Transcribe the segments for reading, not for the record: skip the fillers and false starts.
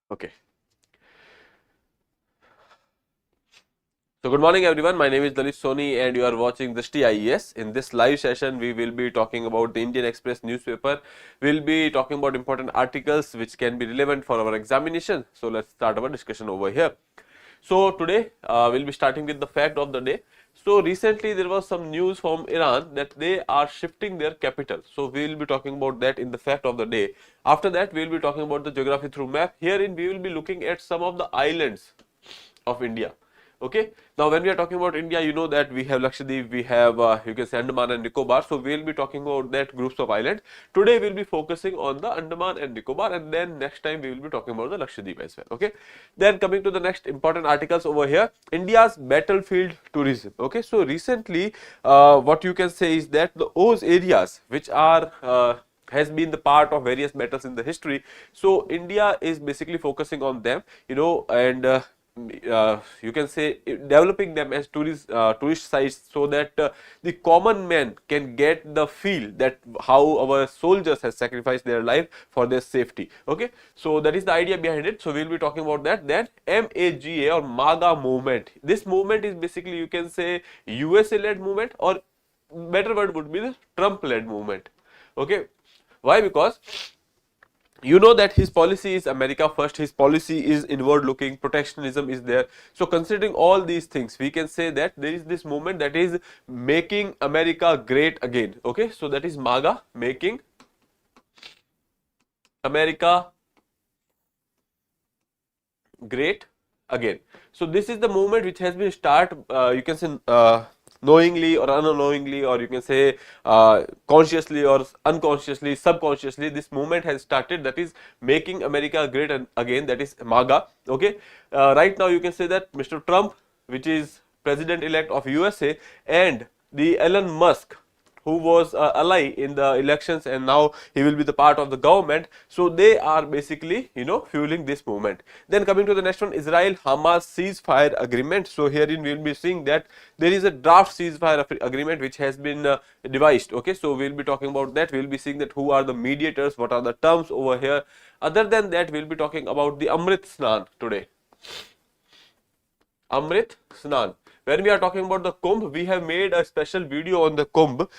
Okay. So good morning everyone. My name is Lalit Soni and you are watching Drishti IAS. In this live session, we will be talking about the Indian Express newspaper. We'll be talking about important articles which can be relevant for our examination. So let's start our discussion over here. So today we'll be starting with the fact of the day. So recently there was some news from Iran that they are shifting their capital. So we will be talking about that in the fact of the day. After that we will be talking about the geography through map. Herein we will be looking at some of the islands of India. Okay. Now, when we are talking about India, you know that we have Lakshadweep, we have you can say Andaman and Nicobar. So we will be talking about that groups of islands. Today we will be focusing on the Andaman and Nicobar, and then next time we will be talking about the Lakshadweep as well. Okay. Then coming to the next important articles over here, India's battlefield tourism. Okay. So recently, what you can say is that those areas which are has been the part of various battles in the history. So India is basically focusing on them, and you can say developing them as tourist sites so that the common man can get the feel that how our soldiers have sacrificed their life for their safety. Okay, so that is the idea behind it. So we will be talking about that. Then MAGA or MAGA movement. This movement is basically, you can say, USA led movement, or better word would be the Trump led movement. Okay, why? Because you know that his policy is America first, his policy is inward looking, protectionism is there. So considering all these things, we can say that there is this movement that is making America great again. Okay, so that is MAGA, making America great again. So this is the movement which has been you can say knowingly or unknowingly, or you can say consciously or unconsciously, subconsciously, this movement has started, that is making America great again, that is MAGA. Okay, right now you can say that Mr. Trump, which is president elect of USA, and the Elon Musk, who was ally in the elections, and now he will be the part of the government. So they are basically, fueling this movement. Then coming to the next one, Israel-Hamas ceasefire agreement. So herein we will be seeing that there is a draft ceasefire agreement which has been devised. Okay, so we will be talking about that. We will be seeing that who are the mediators, what are the terms over here. Other than that, we will be talking about the Amrit Snan today. Amrit Snan. When we are talking about the Kumbh, we have made a special video on the Kumbh.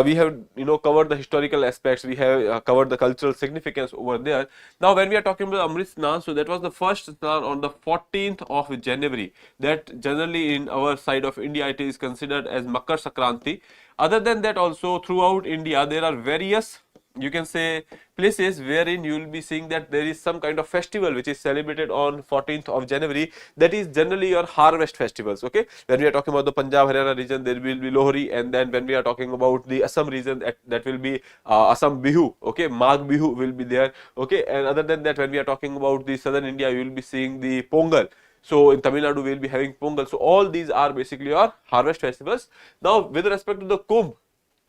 We have, covered the historical aspects. We have covered the cultural significance over there. Now, when we are talking about Amrit Snan, so that was the first Snan on the 14th of January. That generally in our side of India, it is considered as Makar Sankranti. Other than that, also throughout India, there are various, you can say, places wherein you will be seeing that there is some kind of festival which is celebrated on 14th of January. That is generally your harvest festivals. Okay, when we are talking about the Punjab Haryana region, there will be Lohri, and then when we are talking about the Assam region, that will be Assam Bihu. Okay, Magh Bihu will be there. Okay, and other than that, when we are talking about the southern India, you will be seeing the Pongal. So in Tamil Nadu, we will be having Pongal. So all these are basically your harvest festivals. Now, with respect to the Kumbh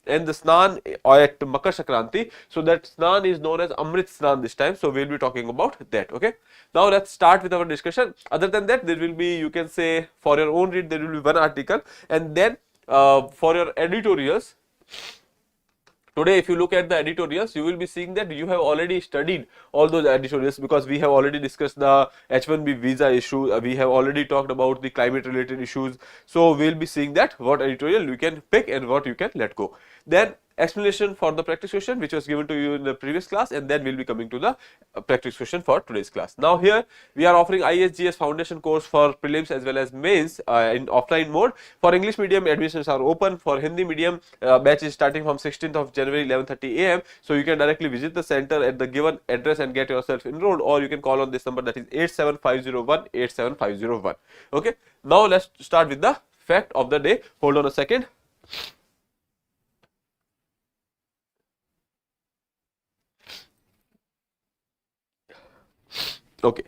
and the Snan at Makar Sankranti, so that Snan is known as Amrit Snan this time. So we will be talking about that. Okay, now let's start with our discussion. Other than that, there will be, you can say, for your own read, there will be one article, and then for your editorials. Today, if you look at the editorials, you will be seeing that you have already studied all those editorials, because we have already discussed the H1B visa issue. We have already talked about the climate related issues. So we will be seeing that what editorial you can pick and what you can let go. Then explanation for the practice question which was given to you in the previous class, and then we will be coming to the practice question for today's class. Now here we are offering ISGS foundation course for prelims as well as mains in offline mode. For English medium, admissions are open. For Hindi medium, batch is starting from 16th of January 11:30 AM. So you can directly visit the center at the given address and get yourself enrolled, or you can call on this number, that is 87501 87501. Okay, now let's start with the fact of the day. Hold on a second. Okay,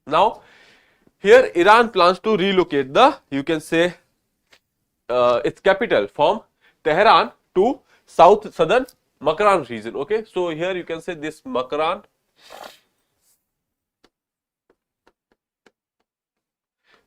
now here Iran plans to relocate the, you can say, its capital from Tehran to southern Makran region. Okay, so here you can say this Makran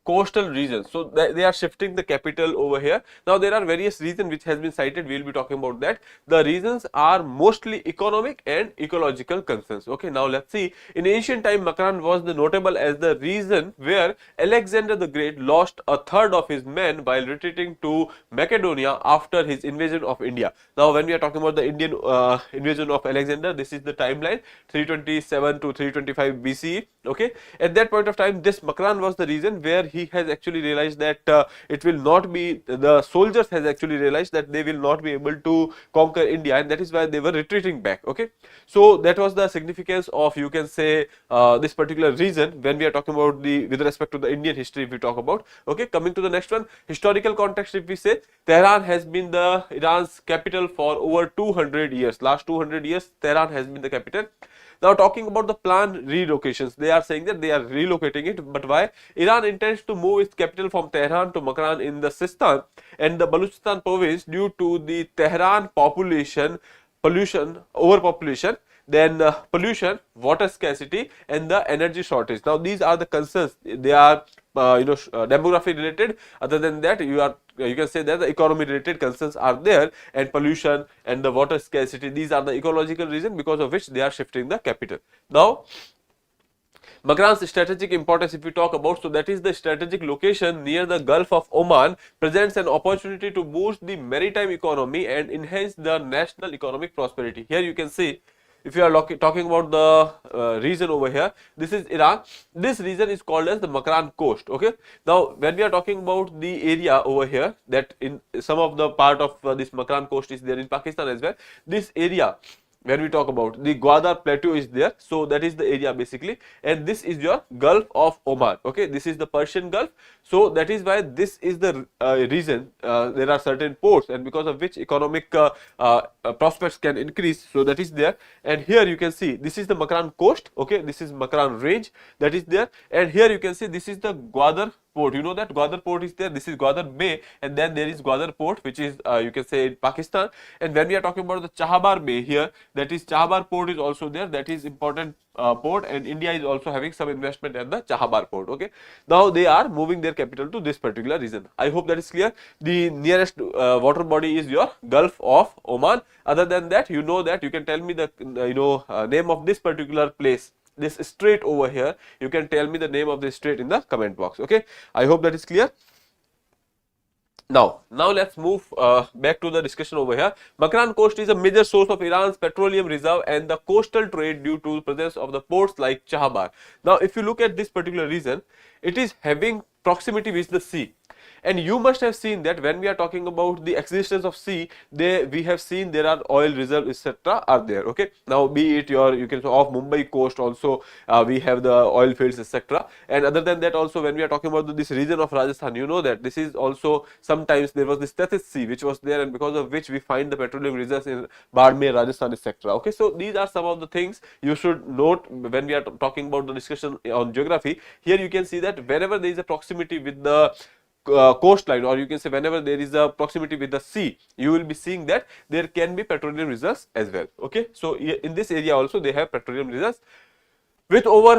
coastal regions. So they are shifting the capital over here. Now there are various reasons which has been cited. We will be talking about that. The reasons are mostly economic and ecological concerns. Okay, now let's see. In ancient time, Makran was the notable as the region where Alexander the Great lost a third of his men while retreating to Macedonia after his invasion of India. Now when we are talking about the Indian invasion of Alexander, this is the timeline 327 to 325 BCE. Okay, at that point of time, this Makran was the reason where he has actually realized that it will not be, the soldiers has actually realized that they will not be able to conquer India, and that is why they were retreating back. Okay, so that was the significance of, you can say, this particular reason when we are talking about the, with respect to the Indian history, if we talk about. Okay, coming to the next one, historical context. If we say, Tehran has been the Iran's capital for over 200 years. Last 200 years, Tehran has been the capital. Now talking about the planned relocations, they are saying that they are relocating it, but why? Iran intends to move its capital from Tehran to Makran in the Sistan and the Baluchistan province due to the Tehran population, pollution, overpopulation, then pollution, water scarcity and the energy shortage. Now these are the concerns. They are demography related. Other than that, you can say that the economy related concerns are there, and pollution and the water scarcity, these are the ecological reason because of which they are shifting the capital. Now Makran's strategic importance, if we talk about, so that is the strategic location near the Gulf of Oman presents an opportunity to boost the maritime economy and enhance the national economic prosperity. Here you can see, if you are talking about the region over here, this is Iran. This region is called as the Makran coast. Okay, now when we are talking about the area over here, that in some of the part of this Makran coast is there in Pakistan as well. This area, when we talk about the Gwadar plateau is there, so that is the area basically, and this is your Gulf of Oman. Okay, this is the Persian Gulf, so that is why this is the region. There are certain ports, and because of which economic prospects can increase, so that is there. And here you can see this is the Makran coast. Okay, this is Makran range, that is there, and here you can see this is the Gwadar port. You know that Gwadar port is there. This is Gwadar Bay, and then there is Gwadar port, which is you can say in Pakistan. And when we are talking about the Chahabar Bay here, that is Chahabar port is also there. That is important port, and India is also having some investment at the Chahabar port. Okay, now they are moving their capital to this particular region. I hope that is clear. The nearest water body is your Gulf of Oman. Other than that, you know that, you can tell me the name of this particular place, this strait over here. You can tell me the name of this strait in the comment box. Okay, I hope that is clear. Now let's move back to the discussion over here. Makran coast is a major source of Iran's petroleum reserve and the coastal trade due to the presence of the ports like Chahabar. Now if you look at this particular region, it is having proximity with the sea. And you must have seen that when we are talking about the existence of sea, we have seen there are oil reserves, etc. are there. Okay, now be it your, you can say, off Mumbai coast also we have the oil fields, etc. And other than that also, when we are talking about this region of Rajasthan, you know that this is also, sometimes there was this Tethys Sea which was there, and because of which we find the petroleum reserves in Barmer, Rajasthan, etc. Okay, so these are some of the things you should note when we are talking about the discussion on geography. Here you can see that whenever there is a proximity with the coastline, or you can say whenever there is a proximity with the sea, you will be seeing that there can be petroleum reserves as well. Okay, so in this area also they have petroleum reserves. With over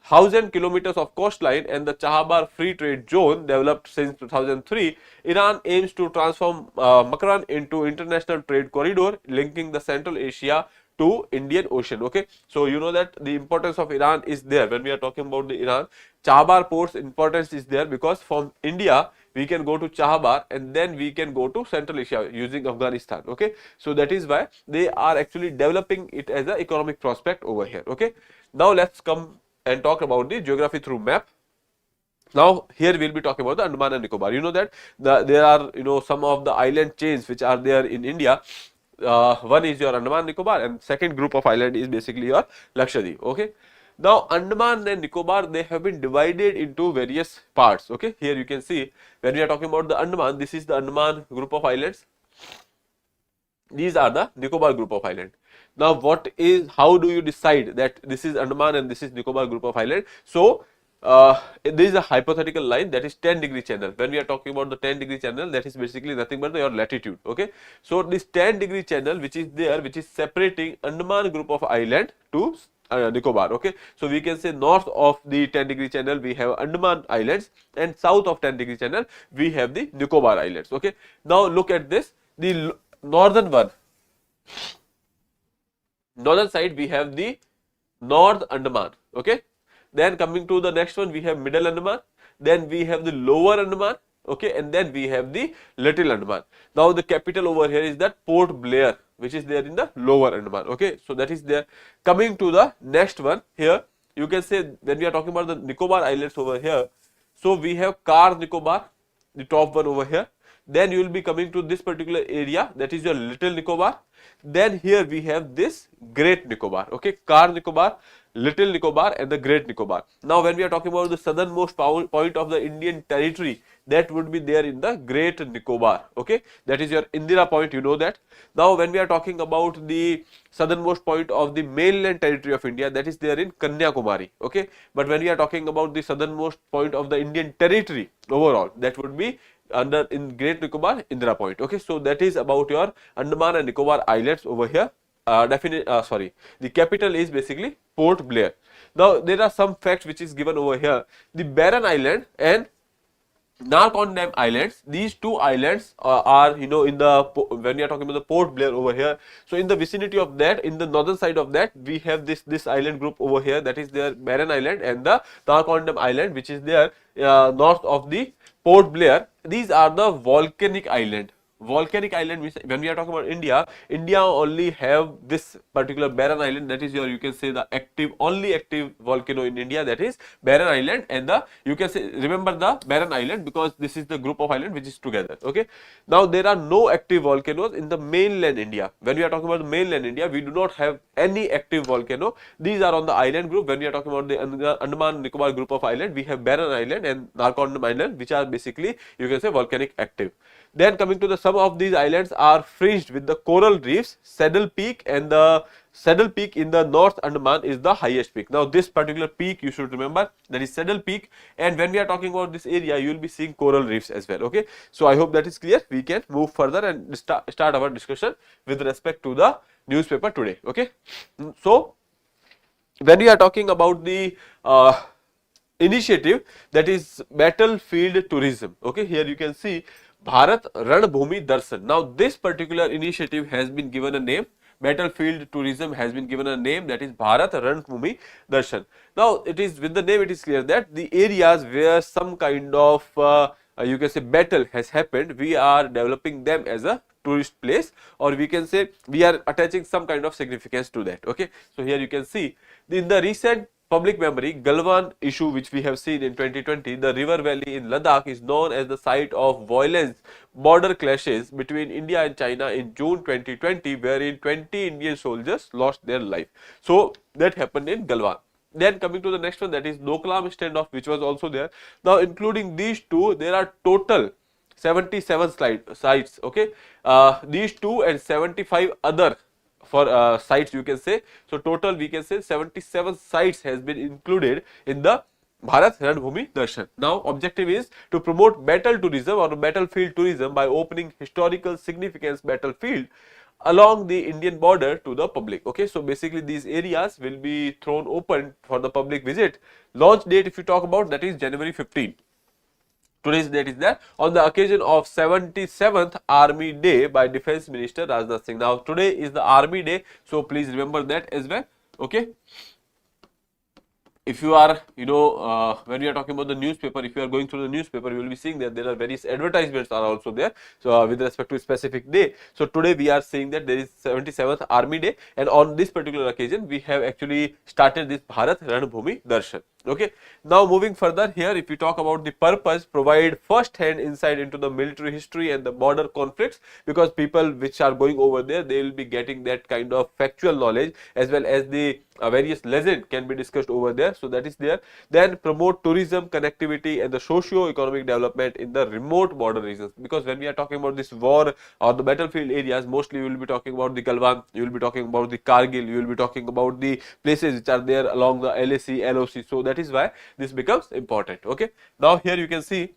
1,000 kilometers of coastline and the Chahabar free trade zone developed since 2003, Iran aims to transform Makran into international trade corridor linking the Central Asia to Indian Ocean. Okay, so you know that the importance of Iran is there when we are talking about the Iran. Chahabar port's importance is there because from India we can go to Chahabar and then we can go to Central Asia using Afghanistan. Okay, so that is why they are actually developing it as an economic prospect over here. Okay, now let's come and talk about the geography through map. Now here we will be talking about the Andaman and Nicobar. You know that there are some of the island chains which are there in India. One is your Andaman Nicobar, and second group of island is basically your Lakshadweep. Okay, now Andaman and Nicobar, they have been divided into various parts. Okay, here you can see when we are talking about the Andaman, this is the Andaman group of islands. These are the Nicobar group of island. Now how do you decide that this is Andaman and this is Nicobar group of island? So there is a hypothetical line, that is 10-degree channel. When we are talking about the 10-degree channel, that is basically nothing but your latitude. Okay, so this 10-degree channel which is there, which is separating Andaman group of island to Nicobar. Okay, so we can say north of the 10-degree channel we have Andaman Islands, and south of 10-degree channel we have the Nicobar Islands. Okay, now look at this, the northern one, northern side we have the North Andaman. Okay, then coming to the next one, we have Middle Andaman, then we have the Lower Andaman. Okay, and then we have the Little Andaman. Now the capital over here is that Port Blair, which is there in the Lower Andaman. Okay, so that is there. Coming to the next one, here you can say when we are talking about the Nicobar Islands over here, so we have Car Nicobar, the top one over here. Then you will be coming to this particular area, that is your Little Nicobar. Then here we have this Great Nicobar. Okay, Car Nicobar, Little Nicobar, and the Great Nicobar. Now when we are talking about the southernmost point of the Indian territory, that would be there in the Great Nicobar. Okay, that is your Indira Point, you know that. Now when we are talking about the southernmost point of the mainland territory of India, that is there in Kanyakumari. Okay, but when we are talking about the southernmost point of the Indian territory overall, that would be under in Great Nicobar, Indira Point. Okay, so that is about your Andaman and Nicobar Islands over here. The capital is basically Port Blair. Now there are some facts which is given over here. The Barren Island and Narcondam Islands, these two islands are in the, when we are talking about the Port Blair over here, so in the vicinity of that, in the northern side of that, we have this island group over here, that is their Barren Island and the Narcondam Island, which is there north of the Port Blair. These are the volcanic island. Volcanic island means when we are talking about India, India only have this particular Barren Island, that is your, you can say, the only active volcano in India, that is Barren Island, and the, you can say, remember the Barren Island because this is the group of island which is together. Okay, now there are no active volcanoes in the mainland India. When we are talking about the mainland India, we do not have any active volcano. These are on the island group. When we are talking about the Andaman Nicobar group of island, we have Barren Island and Narcondam Island, which are basically, you can say, volcanic active. Then coming to the, some of these islands are fringed with the coral reefs. Saddle Peak, and the Saddle Peak in the North Andaman is the highest peak. Now this particular peak you should remember, that is Saddle Peak, and when we are talking about this area, you will be seeing coral reefs as well. Okay, so I hope that is clear. We can move further and start our discussion with respect to the newspaper today. Okay, so when we are talking about the initiative, that is battlefield tourism. Okay, here you can see Bharat Ranbhumi Darshan. Now this particular initiative has been given a name, battlefield tourism has been given a name, that is Bharat Ranbhumi Darshan. Now it is, with the name it is clear that the areas where some kind of you can say battle has happened, we are developing them as a tourist place, or we can say we are attaching some kind of significance to that. Okay, so here you can see in the recent public memory Galwan issue which we have seen in 2020, the river valley in Ladakh is known as the site of violence border clashes between India and China in June 2020, wherein 20 Indian soldiers lost their life. So that happened in Galwan. Then coming to the next one, that is Doklam standoff, which was also there. Now including these two, there are total 77 sites. Okay, these two and 75 other for sites, you can say. So total we can say 77 sites has been included in the Bharat Ranbhumi Darshan. Now objective is to promote battle tourism or battlefield tourism by opening historical significance battlefield along the Indian border to the public. Okay, so basically these areas will be thrown open for the public visit. Launch date, if you talk about, that is January 15. Today's date is there on the occasion of 77th Army Day by Defence Minister Rajnath Singh. Now today is the Army Day, so please remember that as well. Okay, if you are, when we are talking about the newspaper, if you are going through the newspaper, you will be seeing that there are various advertisements are also there. So with respect to a specific day, so today we are saying that there is 77th Army Day, and on this particular occasion we have actually started this Bharat Ranbhumi Darshan. Okay, now moving further here, if we talk about the purpose, provide first hand insight into the military history and the border conflicts, because people which are going over there, they will be getting that kind of factual knowledge, as well as the various legend can be discussed over there. So that is there. Then promote tourism, connectivity and the socio-economic development in the remote border regions, because when we are talking about this war or the battlefield areas, mostly we will be talking about the Galwan, you will be talking about the Kargil, you will be talking about the places which are there along the LAC, LOC. So that is why this becomes important. Okay, now here you can see,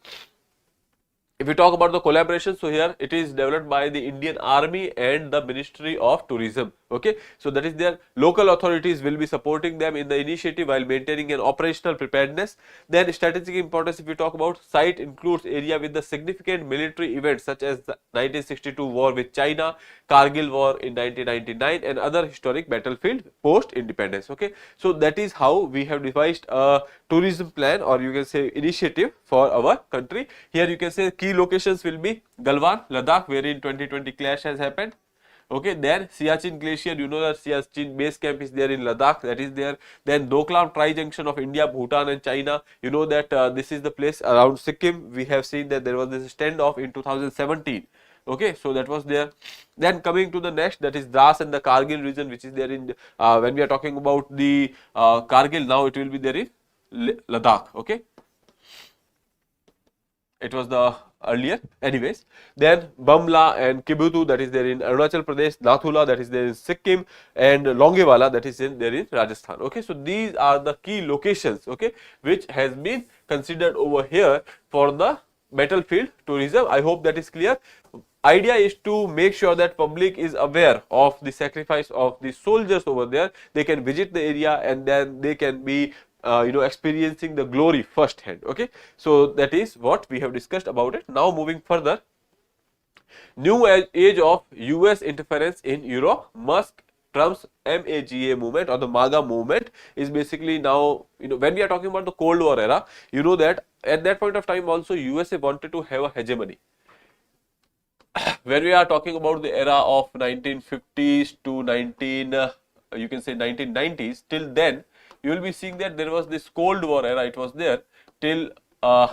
if we talk about the collaboration, so here it is developed by the Indian Army and the Ministry of Tourism. Okay, so that is their local authorities will be supporting them in the initiative while maintaining an operational preparedness. Then strategic importance, if we talk about, site includes area with the significant military events such as the 1962 war with China, Kargil war in 1999, and other historic battlefield post independence. Okay, so that is how we have devised a tourism plan, or you can say initiative for our country. Here you can say key locations will be Galwan, Ladakh, wherein 2020 clash has happened. Okay, then Siachen Glacier, you know that Siachen base camp is there in Ladakh, that is there. Then Doklam Tri-Junction of India, Bhutan and China, you know that this is the place around Sikkim. We have seen that there was this standoff in 2017. Okay, so that was there. Then coming to the next, that is Dras and the Kargil region, which is there in, when we are talking about the Kargil, now it will be there in Ladakh. Okay, it was the earlier anyways. Then Bamla and Kibutu, that is there in Arunachal Pradesh, Nathula, that is there in Sikkim, and Longewala, that is there in Rajasthan. Okay, so these are the key locations, okay, which has been considered over here for the battlefield tourism. I hope that is clear. Idea is to make sure that public is aware of the sacrifice of the soldiers over there. They can visit the area and then they can be experiencing the glory firsthand. Okay, so that is what we have discussed about it. Now moving further, new age of US interference in Europe. Musk, Trump's MAGA movement or the MAGA movement is basically now, when we are talking about the Cold War era, you know that at that point of time also USA wanted to have a hegemony. When we are talking about the era of 1950s to 1990s, till then you will be seeing that there was this Cold War era. It was there till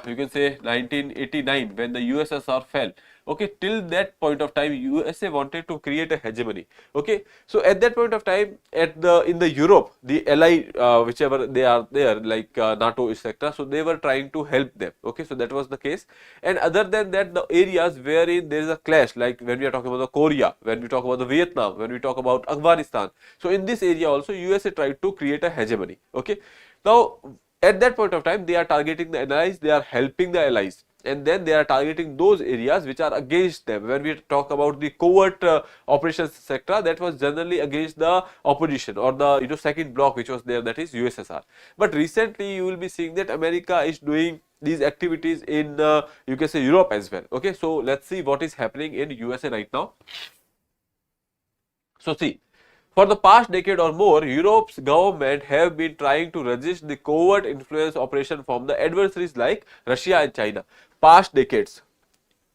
you can say 1989 when the USSR fell. Okay, till that point of time USA wanted to create a hegemony. Okay, so at that point of time in the Europe, the ally whichever they are there, like NATO etc., so they were trying to help them. Okay, so that was the case. And other than that, the areas wherein there is a clash, like when we are talking about the Korea, when we talk about the Vietnam, when we talk about Afghanistan, so in this area also USA tried to create a hegemony. Okay, now at that point of time they are targeting the allies, they are helping the allies, and then they are targeting those areas which are against them. When we talk about the covert operations sector, that was generally against the opposition or the second bloc which was there, that is USSR. But recently you will be seeing that America is doing these activities in you can say Europe as well. Okay, so let's see what is happening in USA right now. So see, for the past decade or more, Europe's government have been trying to resist the covert influence operation from the adversaries like Russia and China. Past decades.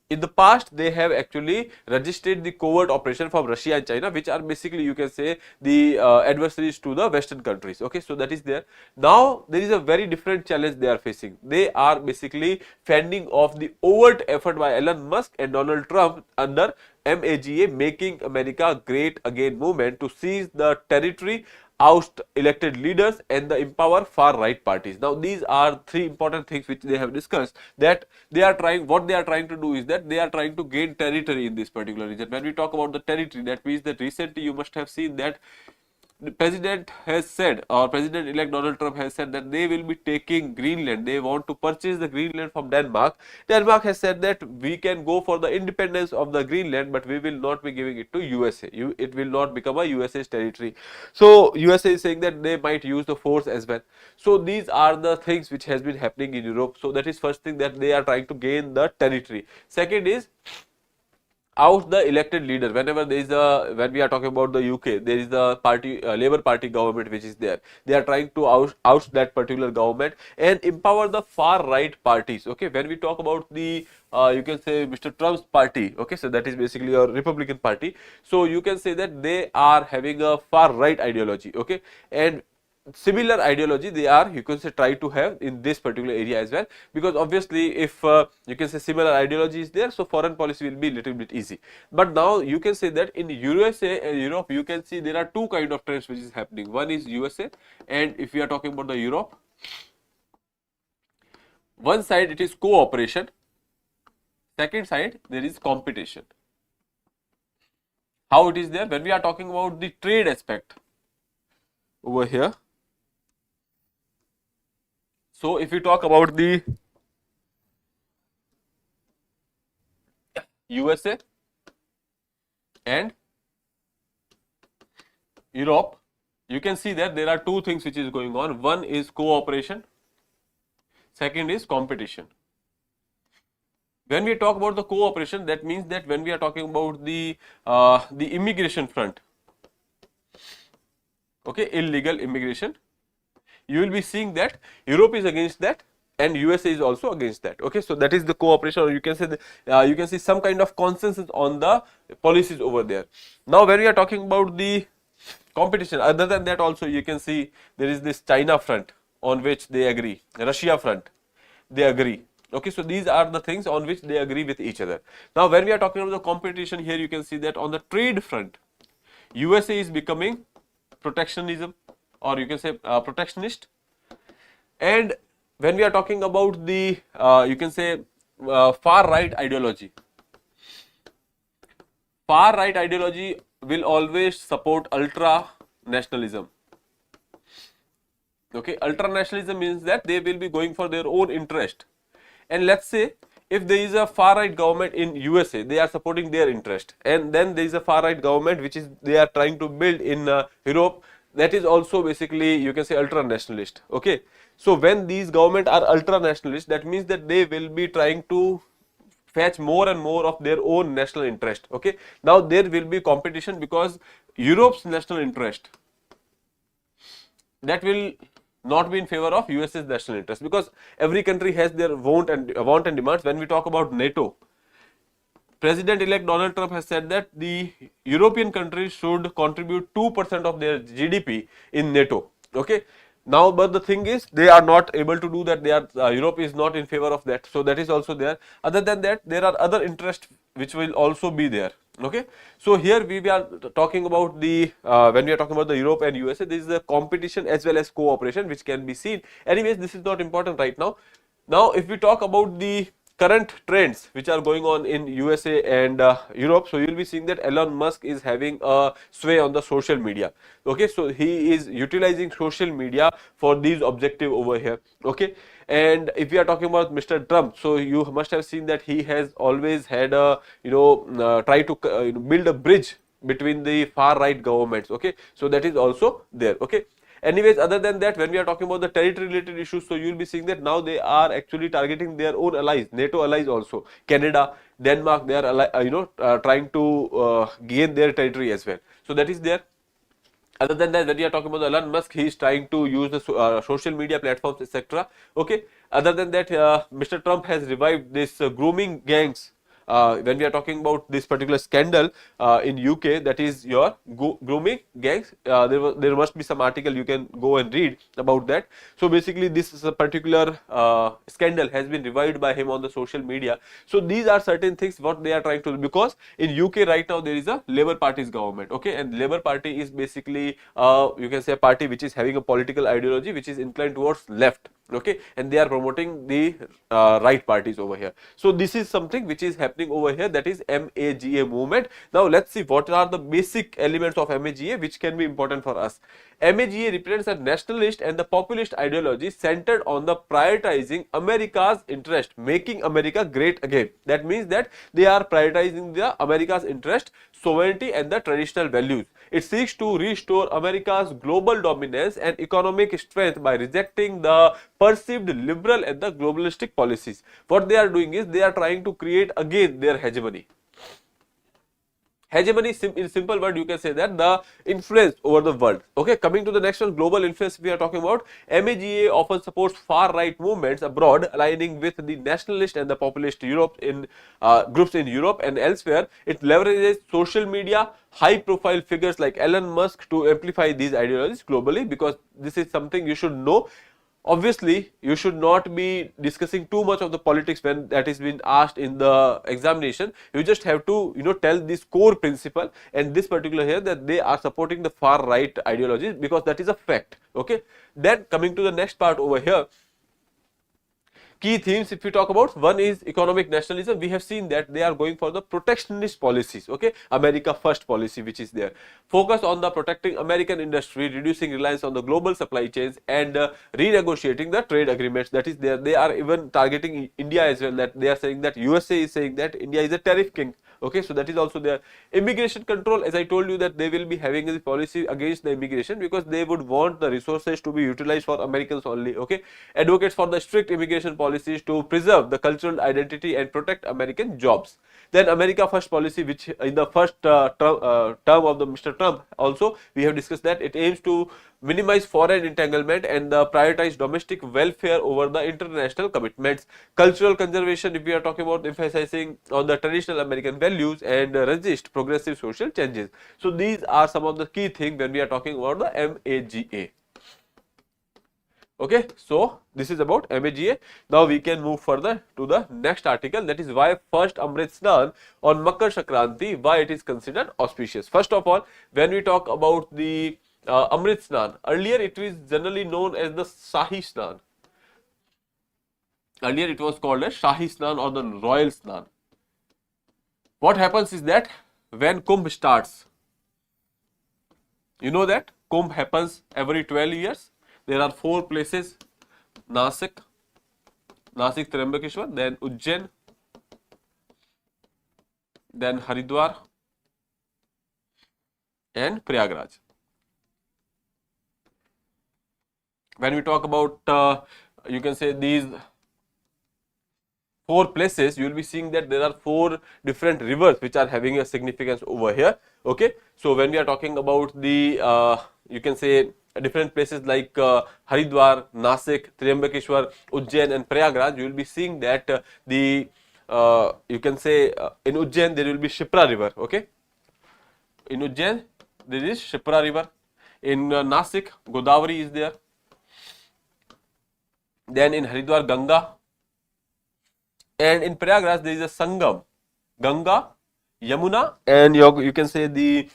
In the past, they have actually resisted the covert operation from Russia and China, which are basically, you can say, the adversaries to the Western countries. Okay, so that is there. Now, there is a very different challenge they are facing. They are basically fending off the overt effort by Elon Musk and Donald Trump under MAGA, Making America Great Again movement, to seize the territory, oust elected leaders, and the empower far right parties. Now these are three important things which they have discussed, that they are trying, what they are trying to do is that they are trying to gain territory in this particular region. When we talk about the territory, that means that recently you must have seen that the president has said, or President-elect Donald Trump has said, that they will be taking Greenland. They want to purchase the Greenland from Denmark. Denmark has said that we can go for the independence of the Greenland, but we will not be giving it to USA. It will not become a USA's territory. So USA is saying that they might use the force as well. So these are the things which has been happening in Europe. So that is first thing, that they are trying to gain the territory. Second is oust the elected leader. Whenever there is a, when we are talking about the UK, there is the party, Labour Party government which is there. They are trying to oust that particular government and empower the far right parties. Okay, when we talk about the you can say Mr. Trump's party, okay, so that is basically a Republican party. So you can say that they are having a far right ideology. Okay, and similar ideology they are, you can say, try to have in this particular area as well, because obviously if you can say similar ideology is there, so foreign policy will be little bit easy. But now you can say that in USA and Europe, you can see there are two kind of trends which is happening. One is USA, and if we are talking about the Europe, one side it is cooperation, second side there is competition. How it is there? When we are talking about the trade aspect over here, so if we talk about the USA and Europe, you can see that there are two things which is going on. One is cooperation, second is competition. When we talk about the cooperation, that means that when we are talking about the immigration front, okay, illegal immigration, you will be seeing that Europe is against that and USA is also against that. Okay, so that is the cooperation, or you can say you can see some kind of consensus on the policies over there. Now, when we are talking about the competition, other than that also you can see there is this China front on which they agree, Russia front they agree. Okay, so these are the things on which they agree with each other. Now, when we are talking about the competition here, you can see that on the trade front, USA is becoming protectionism, or you can say protectionist. And when we are talking about the you can say far right ideology will always support ultra nationalism. Okay, ultra nationalism means that they will be going for their own interest. And let's say if there is a far right government in USA, they are supporting their interest, and then there is a far right government which is they are trying to build in Europe, that is also basically you can say ultra nationalist. Okay, so when these government are ultra nationalist, that means that they will be trying to fetch more and more of their own national interest. Okay, now there will be competition because Europe's national interest, that will not be in favor of USA's national interest, because every country has their want and demands. When we talk about NATO, President-elect Donald Trump has said that the European countries should contribute 2% of their GDP in NATO. Okay. Now, but the thing is, they are not able to do that. They are Europe is not in favor of that. So that is also there. Other than that, there are other interests which will also be there. Okay. So here we are talking about the when we are talking about the Europe and USA, this is the competition as well as cooperation which can be seen. Anyways, this is not important right now. Now, if we talk about the current trends which are going on in USA and Europe, so you will be seeing that Elon Musk is having a sway on the social media. Okay, so he is utilizing social media for these objective over here. Okay, and if we are talking about Mr. Trump, so you must have seen that he has always had a try to build a bridge between the far right governments. Okay, so that is also there. Okay. Anyways, other than that, when we are talking about the territory related issues, so you will be seeing that now they are actually targeting their own allies, NATO allies also, Canada, Denmark, they are trying to gain their territory as well. So that is there. Other than that, when we are talking about Elon Musk, he is trying to use the social media platforms, etc. Okay. Other than that, Mr. Trump has revived this grooming gangs. When we are talking about this particular scandal in UK, that is your grooming gangs, there must be some article you can go and read about that. So basically, this is a particular scandal has been revived by him on the social media. So these are certain things what they are trying to do, because in UK right now there is a Labour Party's government. Okay, and Labour Party is basically you can say a party which is having a political ideology which is inclined towards left. Okay, and they are promoting the right parties over here. So this is something which is happening over here, that is MAGA movement. Now let's see what are the basic elements of MAGA which can be important for us. MAGA represents a nationalist and the populist ideology centered on the prioritizing America's interest, making America great again. That means that they are prioritizing the America's interest, sovereignty and the traditional values. It seeks to restore America's global dominance and economic strength by rejecting the perceived liberal and the globalistic policies. What they are doing is they are trying to create again their hegemony. Hegemony, in simple word, you can say that the influence over the world. Okay, coming to the next one, global influence we are talking about. MAGA often supports far right movements abroad, aligning with the nationalist and the populist Europe in groups in Europe and elsewhere. It leverages social media, high profile figures like Elon Musk to amplify these ideologies globally, because this is something you should know. Obviously, you should not be discussing too much of the politics when that is being asked in the examination. You just have to, tell this core principle and this particular here, that they are supporting the far right ideologies, because that is a fact. Okay. Then coming to the next part over here, key themes if we talk about, one is economic nationalism. We have seen that they are going for the protectionist policies. Okay, America first policy which is there, focus on the protecting American industry, reducing reliance on the global supply chains and renegotiating the trade agreements, that is there. They are even targeting India as well, that they are saying that USA is saying that India is a tariff king Okay, so that is also there. Immigration control, as I told you that they will be having this policy against the immigration because they would want the resources to be utilized for Americans only. Okay, advocates for the strict immigration policies to preserve the cultural identity and protect American jobs. Then America First policy, which in the first term of the Mr. Trump also we have discussed that it aims to minimize foreign entanglement and prioritize domestic welfare over the international commitments. Cultural conservation, if we are talking about emphasizing on the traditional American values and resist progressive social changes. So these are some of the key things when we are talking about the MAGA. Okay, so this is about MAGA. Now we can move further to the next article, that is why first Amrit Snan on Makar Sankranti, why it is considered auspicious. First of all, when we talk about the Amrit Snan, earlier it was generally known as the Shahi Snan. Earlier it was called as Shahi Snan or the Royal Snan. What happens is that when Kumbh starts, you know that Kumbh happens every 12 years. There are 4 places: Nasik, Triambakeshwar, then Ujjain, then Haridwar and Prayagraj. When we talk about, you can say these 4 places, you will be seeing that there are 4 different rivers which are having a significance over here. Okay, so when we are talking about the, you can say different places like Haridwar, Nasik, Triambakeshwar, Ujjain and Prayagraj, you will be seeing that you can say in Ujjain there will be Shipra river. Okay, in Ujjain there is Shipra river. In Nasik, Godavari is there. Then in Haridwar, Ganga. And in Prayagraj there is a Sangam, Ganga, Yamuna, and you can say the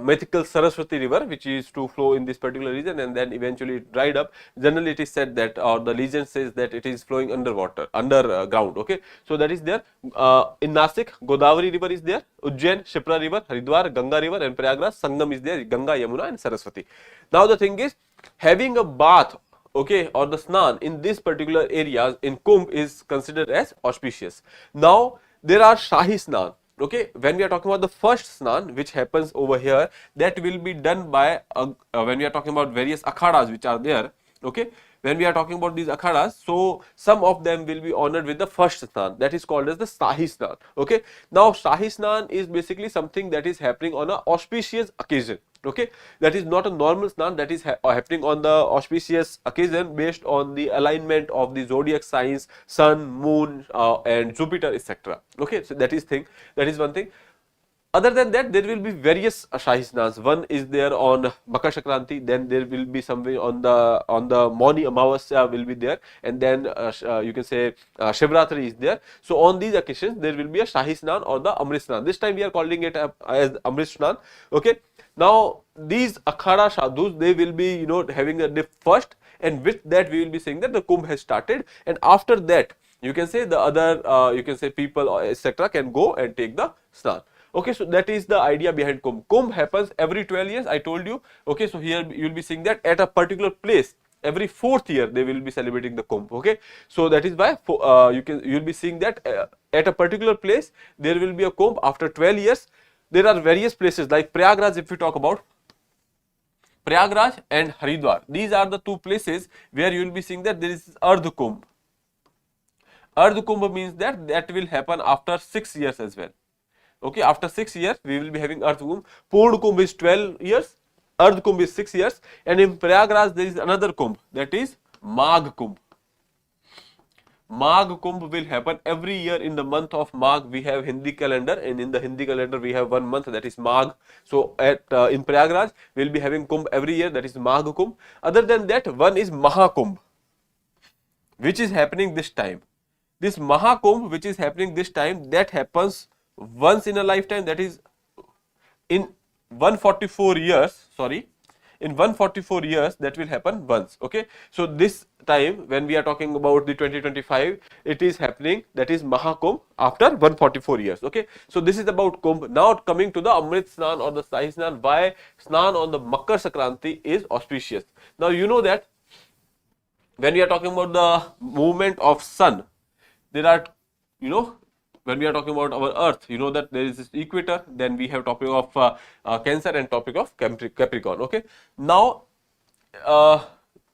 mythical Saraswati river, which is to flow in this particular region, and then eventually it dried up. Generally it is said that, or the legend says that it is flowing underground. Okay, so that is there. In Nasik, Godavari river is there, Ujjain, Shipra river, Haridwar, Ganga river, and Prayagraj, Sangam is there, Ganga, Yamuna and Saraswati. Now the thing is, having a bath, okay, or the Snan in this particular areas in Kumbh is considered as auspicious. Now there are Shahi Snan. Okay, when we are talking about the first Snan which happens over here, that will be done by when we are talking about various akhadas which are there. Okay, when we are talking about these akhadas, so some of them will be honored with the first Snan, that is called as the Shahi Snan. Okay, now Shahi Snan is basically something that is happening on an auspicious occasion. Okay, that is not a normal Snan, that is happening on the auspicious occasion based on the alignment of the zodiac signs, sun, moon and Jupiter, etc. Okay, so that is one thing. Other than that, there will be various Shahi Snans. One is there on Makar Sankranti, then there will be somewhere on the Mauni Amavasya will be there, and then you can say Shivratri is there. So on these occasions, there will be a Shahi Snan or the Amrit Snan. This time we are calling it as Amrit Snan. Okay. Now these Akhada Sadhus, they will be having a dip first, and with that we will be saying that the Kumbh has started, and after that you can say the other you can say people etc. can go and take the Snan. Okay, so that is the idea behind Kumbh. Kumbh happens every 12 years, I told you. Okay, so here you will be seeing that at a particular place, every 4th year they will be celebrating the Kumbh. Okay, so that is why you will be seeing that at a particular place there will be a Kumbh after 12 years. There are various places like Prayagraj, if we talk about Prayagraj and Haridwar. These are the 2 places where you will be seeing that there is Ardh Kumbh. Ardh Kumbh means that will happen after 6 years as well. Okay, after 6 years we will be having Ardh Kumbh. Purn Kumbh is 12 years, Ardh Kumbh is 6 years, and in Prayagraj there is another Kumbh, that is Magh Kumbh. Magh Kumbh will happen every year in the month of Magh. We have Hindi calendar, and in the Hindi calendar we have one month, that is Magh. So in Prayagraj we will be having Kumbh every year, that is Magh Kumbh. Other than that, one is Mahakumbh, which is happening this time. This Mahakumbh which is happening this time, that happens once in a lifetime, that is in 144 years, in 144 years that will happen once. Okay, so this time when we are talking about the 2025, it is happening, that is Mahakumbh after 144 years. Okay, so this is about Kumbh. Now coming to the Amrit Snan or the Shahi Snan, why Snan on the Makar Sankranti is auspicious. Now you know that when we are talking about the movement of sun, there are when we are talking about our Earth, you know that there is this equator, then we have topic of Cancer and topic of Capricorn. Okay, now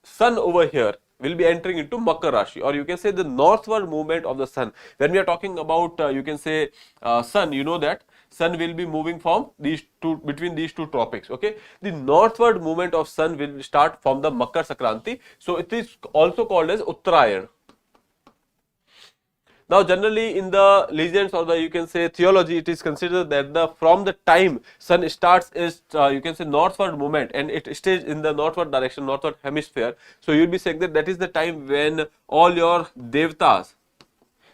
Sun over here will be entering into Makar Rashi, or you can say the northward movement of the Sun. When we are talking about you can say Sun, you know that Sun will be moving from these two, between these two tropics. Okay, the northward movement of Sun will start from the Makar Sankranti, so it is also called as Uttarayan. Now, generally in the legends or the you can say theology, it is considered that the from the time Sun starts its you can say northward movement and it stays in the northward direction, northward hemisphere. So you will be saying that that is the time when all your devtas,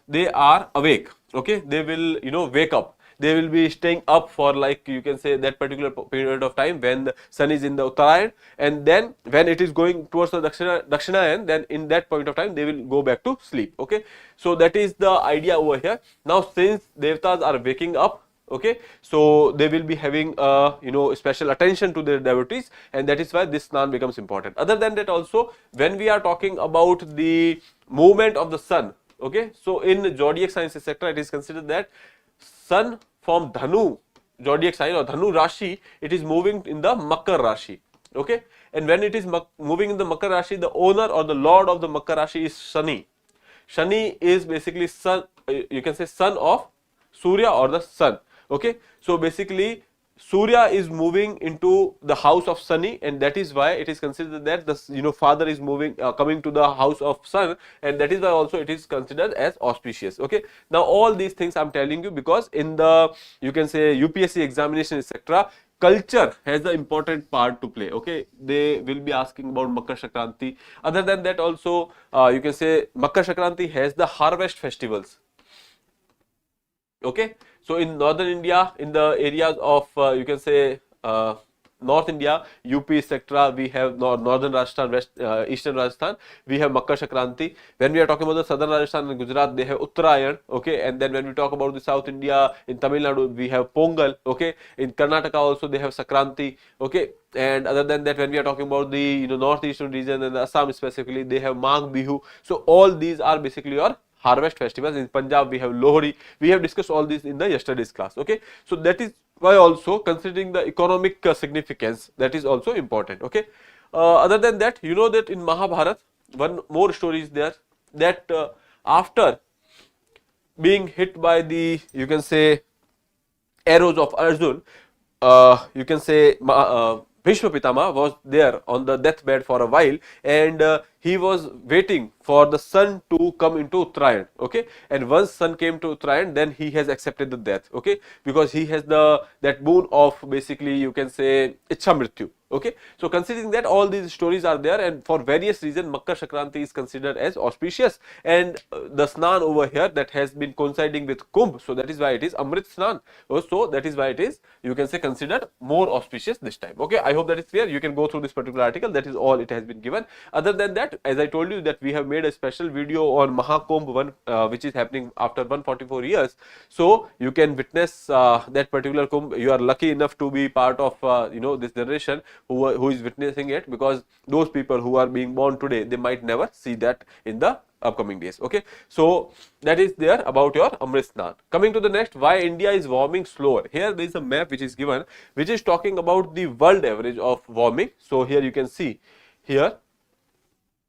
they are awake. Okay, they will wake up. They will be staying up for like you can say that particular period of time when the Sun is in the Uttarayan, and then when it is going towards the Dakshinayan, then in that point of time they will go back to sleep. Okay, so that is the idea over here. Now since devtas are waking up, okay, so they will be having special attention to their devotees, and that is why this Snan becomes important. Other than that also, when we are talking about the movement of the Sun, okay, so in zodiac signs etc., it is considered that Sun from Dhanu zodiac sign or Dhanu Rashi, it is moving in the Makar Rashi. Okay, and when it is moving in the Makar Rashi, the owner or the lord of the Makar Rashi is Shani. Shani is basically son, you can say son of Surya or the sun. Okay, so basically Surya is moving into the house of Sunny, and that is why it is considered that the father is moving coming to the house of Sun, and that is why also it is considered as auspicious. Okay, now all these things I am telling you because in the you can say UPSC examination etc., culture has an important part to play. Okay, they will be asking about Makar Sankranti. Other than that also you can say Makar Sankranti has the harvest festivals. Okay, so in northern India, in the areas of you can say North India, UP etc., we have northern Rajasthan, eastern Rajasthan, we have Makar Sankranti. When we are talking about the southern Rajasthan and Gujarat, they have Uttarayan. Okay, and then when we talk about the South India, in Tamil Nadu, we have Pongal. Okay, in Karnataka also they have Sankranti. Okay, and other than that, when we are talking about the northeastern region and Assam specifically, they have Magh Bihu. So all these are basically your harvest festivals. In Punjab we have Lohri. We have discussed all this in the yesterday's class. Okay, so that is why also considering the economic significance, that is also important. Okay, other than that, you know that in Mahabharata one more story is there that after being hit by the you can say arrows of Arjun, you can say Bhishma Pitama was there on the deathbed for a while, and he was waiting for the sun to come into Uttarayan. Okay, and once sun came to Uttarayan, then he has accepted the death. Okay, because he has that boon of basically you can say Ichha Mrityu. Okay, so considering that all these stories are there, and for various reasons Makar Sankranti is considered as auspicious, and the Snan over here that has been coinciding with Kumbh, so that is why it is Amrit Snan. So that is why it is you can say considered more auspicious this time. Okay, I hope that is clear. You can go through this particular article. That is all it has been given. Other than that, as I told you that we have made a special video on Mahakumbh one which is happening after 144 years. So you can witness that particular Kumbh. You are lucky enough to be part of this generation who is witnessing it, because those people who are being born today, they might never see that in the upcoming days. Okay, so that is there about your Amrit Snan. Coming to the next, why India is warming slower. Here there is a map which is given, which is talking about the world average of warming. So here you can see here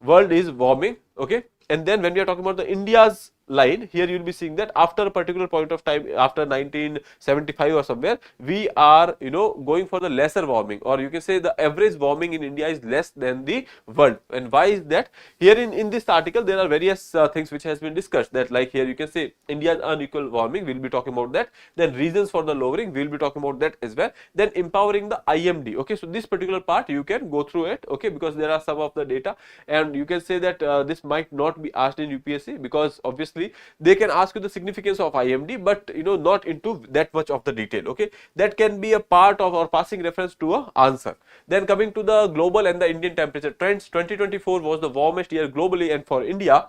world is warming. Okay, and then when we are talking about the India's line, here you will be seeing that after a particular point of time, after 1975 or somewhere, we are going for the lesser warming, or you can say the average warming in India is less than the world. And why is that? Here in this article there are various things which has been discussed, that like here you can say India's unequal warming, we will be talking about that. Then reasons for the lowering, we will be talking about that as well. Then empowering the IMD. Okay, so this particular part you can go through it. Okay, because there are some of the data, and you can say that this might not be asked in UPSC, because obviously they can ask you the significance of IMD, but not into that much of the detail. Okay, that can be a part of or passing reference to a answer. Then coming to the global and the Indian temperature trends, 2024 was the warmest year globally, and for India's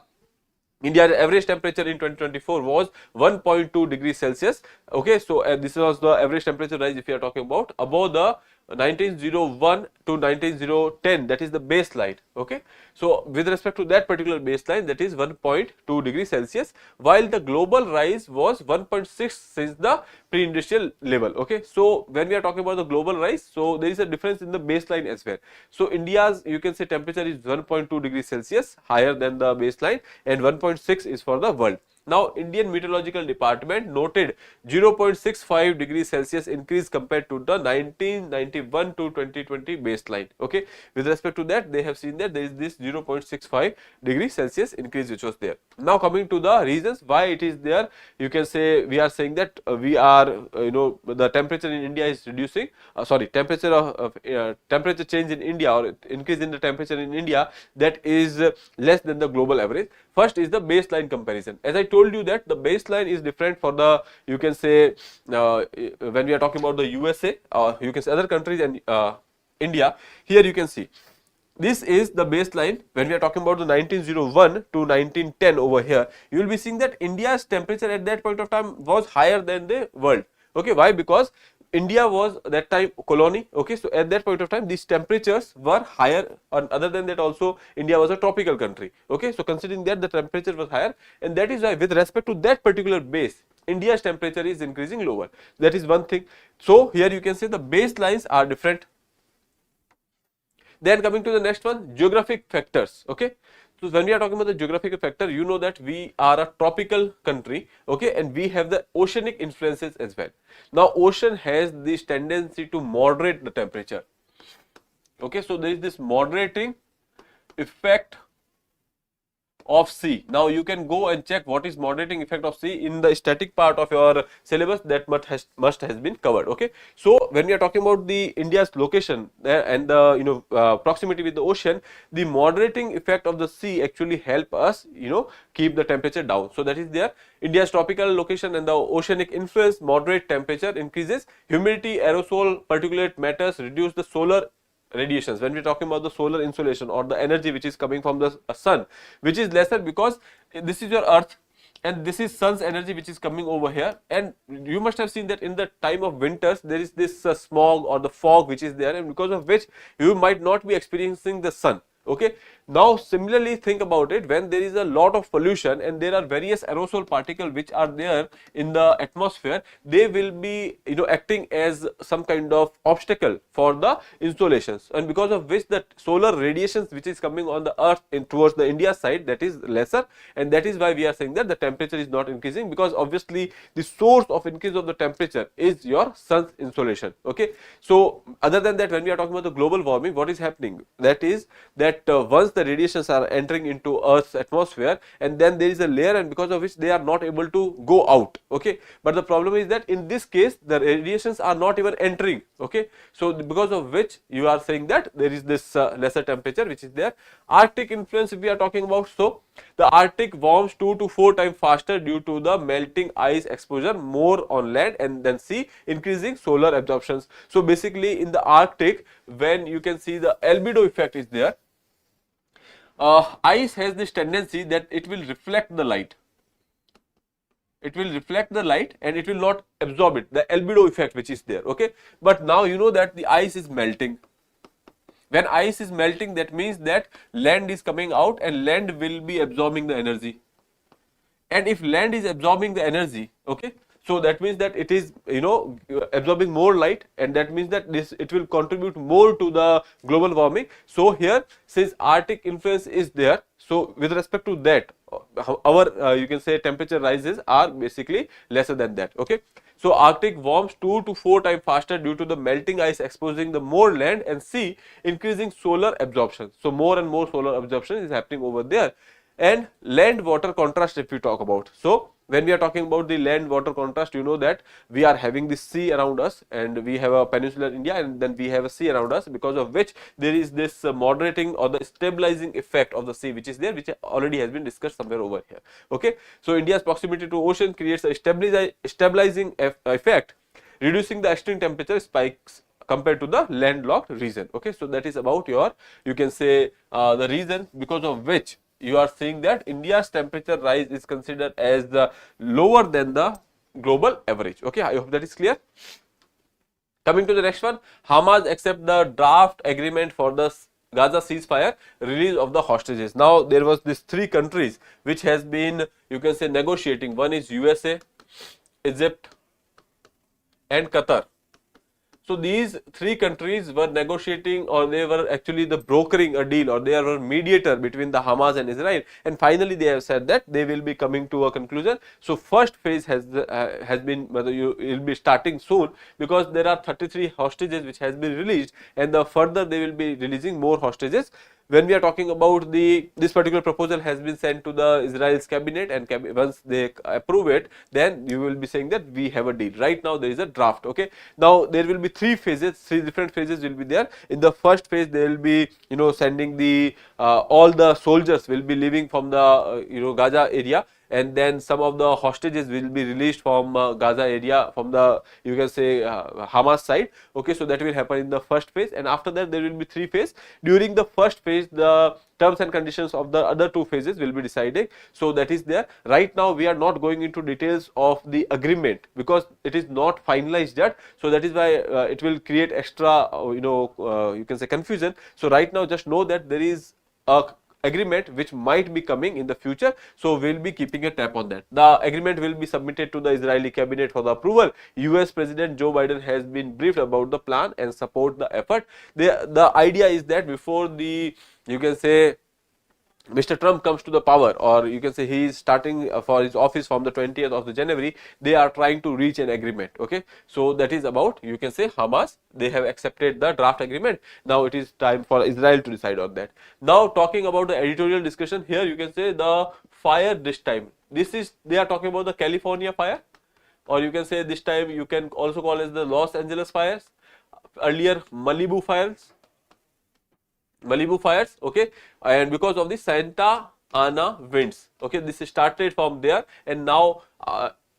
average temperature in 2024 was 1.2 degrees Celsius. Okay, so this was the average temperature rise if you are talking about above the 1901 to 19010, that is the baseline. Okay, so with respect to that particular baseline, that is 1.2 degrees Celsius, while the global rise was 1.6 since the pre-industrial level. Okay, so when we are talking about the global rise, so there is a difference in the baseline as well. So India's, you can say, temperature is 1.2 degrees Celsius higher than the baseline, and 1.6 is for the world. Now, Indian Meteorological Department noted 0.65 degrees Celsius increase compared to the 1991 to 2020 baseline. Okay, with respect to that, they have seen that there is this 0.65 degrees Celsius increase which was there. Now, coming to the reasons why it is there, you can say we are saying that we are, the temperature in India is reducing. Temperature change in India, or increase in the temperature in India, that is less than the global average. First is the baseline comparison. As I told you that the baseline is different for the, you can say, when we are talking about the USA, or you can say other countries, and India. Here you can see this is the baseline when we are talking about the 1901 to 1910 over here. You will be seeing that India's temperature at that point of time was higher than the world. Okay, why? Because India was that time colony. Okay, so at that point of time these temperatures were higher, and other than that also India was a tropical country. Okay, so considering that the temperature was higher, and that is why with respect to that particular base, India's temperature is increasing lower. That is one thing. So here you can say the baselines are different. Then coming to the next one, geographic factors. Okay, so when we are talking about the geographic factor, you know that we are a tropical country. Okay, and we have the oceanic influences as well. Now, ocean has this tendency to moderate the temperature. Okay, so there is this moderating effect of sea. Now, you can go and check what is moderating effect of sea in the static part of your syllabus, that must has been covered. Okay, so when we are talking about the India's location and the proximity with the ocean, the moderating effect of the sea actually help us keep the temperature down. So that is there. India's tropical location and the oceanic influence moderate temperature increases. Humidity, aerosol, particulate matters reduce the solar radiations. When we are talking about the solar insolation or the energy which is coming from the sun, which is lesser, because this is your earth and this is sun's energy which is coming over here, and you must have seen that in the time of winters there is this smog or the fog which is there, and because of which you might not be experiencing the sun. Okay, now similarly think about it, when there is a lot of pollution and there are various aerosol particles which are there in the atmosphere, they will be acting as some kind of obstacle for the insolations, and because of which the solar radiations which is coming on the earth towards the India side, that is lesser, and that is why we are saying that the temperature is not increasing, because obviously the source of increase of the temperature is your sun's insolation. Okay, so other than that, when we are talking about the global warming, what is happening, that is that once the radiations are entering into Earth's atmosphere, and then there is a layer, and because of which they are not able to go out. Okay, but the problem is that in this case the radiations are not even entering. Okay, so because of which you are saying that there is this lesser temperature which is there. Arctic influence, if we are talking about, so the Arctic warms 2 to 4 times faster due to the melting ice exposure more on land and then sea, increasing solar absorptions. So basically in the Arctic, when you can see the albedo effect is there, ice has this tendency that it will reflect the light. It will reflect the light and it will not absorb it, the albedo effect which is there. Okay, but now you know that the ice is melting. When ice is melting, that means that land is coming out and land will be absorbing the energy. And if land is absorbing the energy, okay, so that means that it is absorbing more light, and that means that it will contribute more to the global warming. So here, since Arctic influence is there, so with respect to that, our you can say temperature rises are basically lesser than that. Okay, so Arctic warms 2 to 4 times faster due to the melting ice exposing the more land and sea, increasing solar absorption. So more and more solar absorption is happening over there. And land water contrast, if we talk about, so when we are talking about the land water contrast, you know that we are having the sea around us, and we have a peninsular India, and then we have a sea around us, because of which there is this moderating or the stabilizing effect of the sea which is there, which already has been discussed somewhere over here. Okay, so India's proximity to ocean creates a stabilizing effect, reducing the extreme temperature spikes compared to the landlocked region. Okay, so that is about your, you can say, the reason because of which you are seeing that India's temperature rise is considered as lower than the global average. Okay, I hope that is clear. Coming to the next one, Hamas accept the draft agreement for the Gaza ceasefire, release of the hostages. Now there was these three countries which has been, you can say, negotiating. One is USA, Egypt and Qatar. So these three countries were negotiating, or they were actually the brokering a deal, or they were mediator between the Hamas and Israel, and finally they have said that they will be coming to a conclusion. So first phase has been, you will be starting soon, because there are 33 hostages which has been released, and the further they will be releasing more hostages. When we are talking about this particular proposal has been sent to the Israel's cabinet, and once they approve it, then you will be saying that we have a deal. Right now there is a draft. Okay, now there will be three phases, three different phases will be there. In the first phase, they will be, you know, sending the all the soldiers will be leaving from the Gaza area, and then some of the hostages will be released from Gaza area, from the, you can say, Hamas side. Okay, so that will happen in the first phase, and after that there will be three phases. During the first phase, the terms and conditions of the other two phases will be decided. So that is there. Right now we are not going into details of the agreement because it is not finalized yet. So that is why it will create extra you can say confusion. So right now just know that there is a agreement which might be coming in the future, so we will be keeping a tab on that. The agreement will be submitted to the Israeli cabinet for the approval. US President Joe Biden has been briefed about the plan and support the effort. The idea is that before the, you can say, Mr. Trump comes to the power, or you can say he is starting for his office from the 20th of the January, they are trying to reach an agreement. Okay, so that is about, you can say, Hamas. They have accepted the draft agreement. Now it is time for Israel to decide on that. Now talking about the editorial discussion, here you can say the fire this time. This is, they are talking about the California fire, or you can say this time you can also call as the Los Angeles fires, earlier Malibu fires, okay, and because of the Santa Ana winds. Okay, this started from there, and now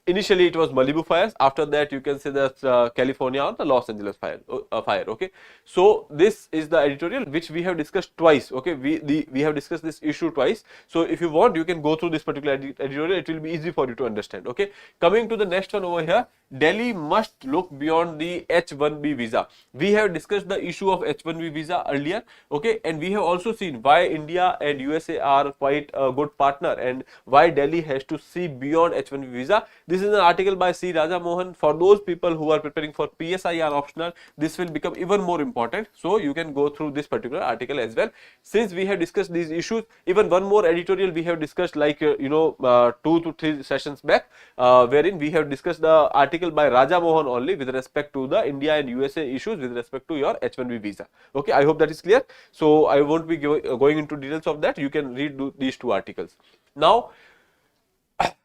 initially it was Malibu fires. After that, you can say that California or the Los Angeles fire. Okay, so this is the editorial which we have discussed twice. Okay, we have discussed this issue twice. So if you want, you can go through this particular editorial. It will be easy for you to understand. Okay, coming to the next one over here. Delhi must look beyond the H-1B visa. We have discussed the issue of H-1B visa earlier, okay, and we have also seen why India and USA are quite a good partner, and why Delhi has to see beyond H-1B visa. This is an article by C. Raja Mohan. For those people who are preparing for PSIR optional, this will become even more important. So you can go through this particular article as well. Since we have discussed these issues, even one more editorial we have discussed, like 2 to 3 sessions back, wherein we have discussed the article by Raja Mohan only with respect to the India and USA issues with respect to your H-1B visa. Okay, I hope that is clear. So I won't be going into details of that. You can read these two articles. Now,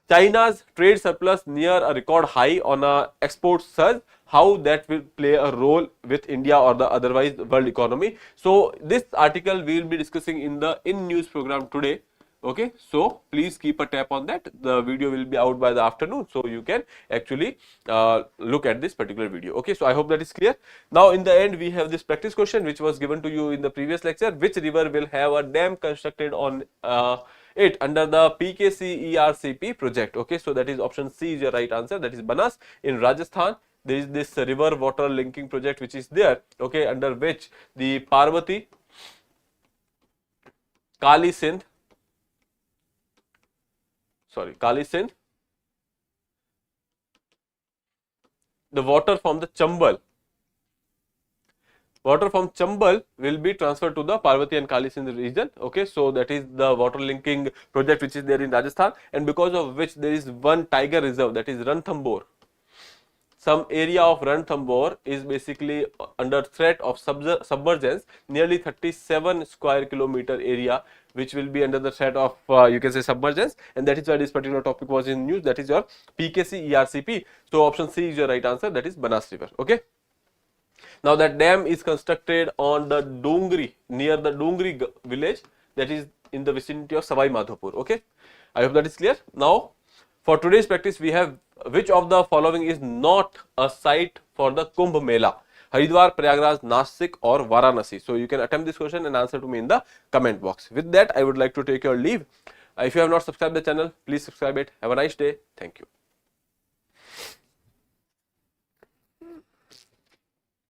China's trade surplus near a record high on a export surge, how that will play a role with India or the otherwise world economy. So this article we will be discussing in the in news program today. Okay, so please keep a tab on that. The video will be out by the afternoon, so you can actually look at this particular video. Okay, so I hope that is clear. Now in the end, we have this practice question which was given to you in the previous lecture. Which river will have a dam constructed on it under the PKC ERCP project? Okay, so that is option C is your right answer. That is Banas in Rajasthan. There is this river water linking project which is there, okay, under which the Parvati, Kali Sindh, the water from the Chambal will be transferred to the Parvati and Kali Sindh region. Okay, so that is the water linking project which is there in Rajasthan, and because of which there is one tiger reserve, that is Ranthambore. Some area of Ranthambore is basically under threat of submergence, nearly 37 square kilometer area which will be under the threat of you can say submergence, and that is why this particular topic was in news. That is your PKC ERCP. So option C is your right answer. That is Banas river. Okay. Now that dam is constructed on the Dongri, near the Dongri village, that is in the vicinity of Savai Madhopur. Okay, I hope that is clear. Now for today's practice, we have which of the following is not a site for the Kumbh Mela? Haridwar, Prayagraj, Nasik or Varanasi. So you can attempt this question and answer to me in the comment box. With that, I would like to take your leave. If you have not subscribed the channel, please subscribe it. Have a nice day. Thank you.